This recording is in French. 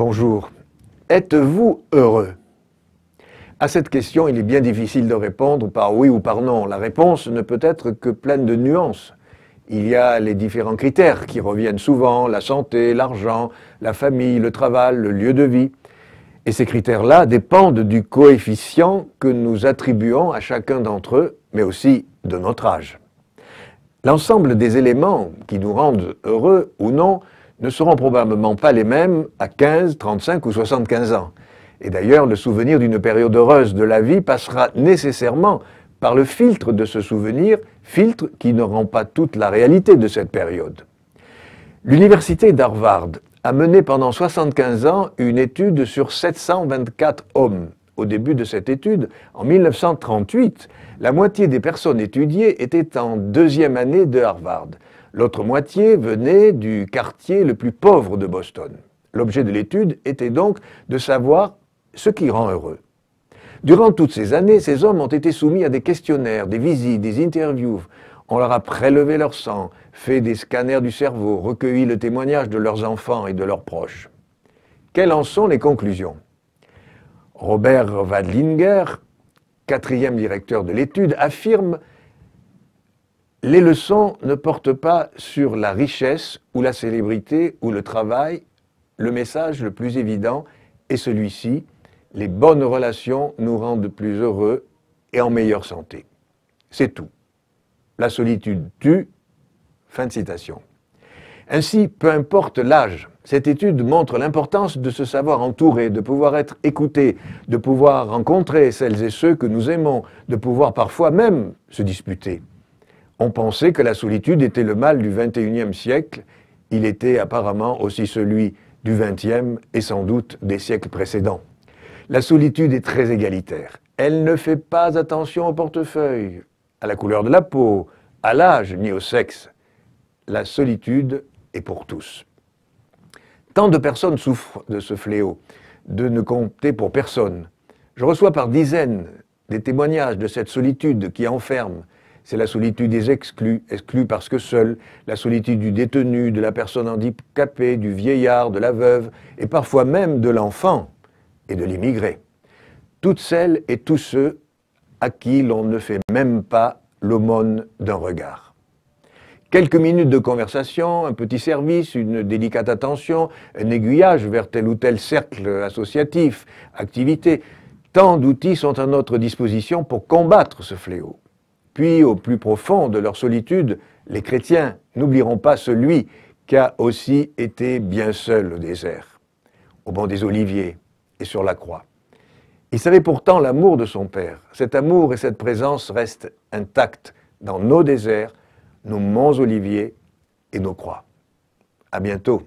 Bonjour. Êtes-vous heureux? À cette question, il est bien difficile de répondre par oui ou par non. La réponse ne peut être que pleine de nuances. Il y a les différents critères qui reviennent souvent, la santé, l'argent, la famille, le travail, le lieu de vie. Et ces critères-là dépendent du coefficient que nous attribuons à chacun d'entre eux, mais aussi de notre âge. L'ensemble des éléments qui nous rendent heureux ou non ne seront probablement pas les mêmes à 15, 35 ou 75 ans. Et d'ailleurs, le souvenir d'une période heureuse de la vie passera nécessairement par le filtre de ce souvenir, filtre qui ne rend pas toute la réalité de cette période. L'université d'Harvard a mené pendant 75 ans une étude sur 724 hommes. Au début de cette étude, en 1938, la moitié des personnes étudiées étaient en deuxième année de Harvard. L'autre moitié venait du quartier le plus pauvre de Boston. L'objet de l'étude était donc de savoir ce qui rend heureux. Durant toutes ces années, ces hommes ont été soumis à des questionnaires, des visites, des interviews. On leur a prélevé leur sang, fait des scanners du cerveau, recueilli le témoignage de leurs enfants et de leurs proches. Quelles en sont les conclusions? Robert Wadlinger, quatrième directeur de l'étude, affirme « Les leçons ne portent pas sur la richesse ou la célébrité ou le travail. Le message le plus évident est celui-ci. Les bonnes relations nous rendent plus heureux et en meilleure santé. C'est tout. La solitude tue. » Fin de citation. Ainsi, peu importe l'âge, cette étude montre l'importance de se savoir entouré, de pouvoir être écouté, de pouvoir rencontrer celles et ceux que nous aimons, de pouvoir parfois même se disputer. On pensait que la solitude était le mal du XXIe siècle. Il était apparemment aussi celui du XXe et sans doute des siècles précédents. La solitude est très égalitaire. Elle ne fait pas attention au portefeuille, à la couleur de la peau, à l'âge ni au sexe. La solitude est pour tous. Tant de personnes souffrent de ce fléau, de ne compter pour personne. Je reçois par dizaines des témoignages de cette solitude qui enferme. C'est la solitude des exclus, exclus parce que seuls, la solitude du détenu, de la personne handicapée, du vieillard, de la veuve, et parfois même de l'enfant et de l'immigré. Toutes celles et tous ceux à qui l'on ne fait même pas l'aumône d'un regard. Quelques minutes de conversation, un petit service, une délicate attention, un aiguillage vers tel ou tel cercle associatif, activité, tant d'outils sont à notre disposition pour combattre ce fléau. Puis, au plus profond de leur solitude, les chrétiens n'oublieront pas celui qui a aussi été bien seul au désert, au banc des Oliviers et sur la croix. Il savait pourtant l'amour de son Père. Cet amour et cette présence restent intacts dans nos déserts, nos monts Oliviers et nos croix. À bientôt.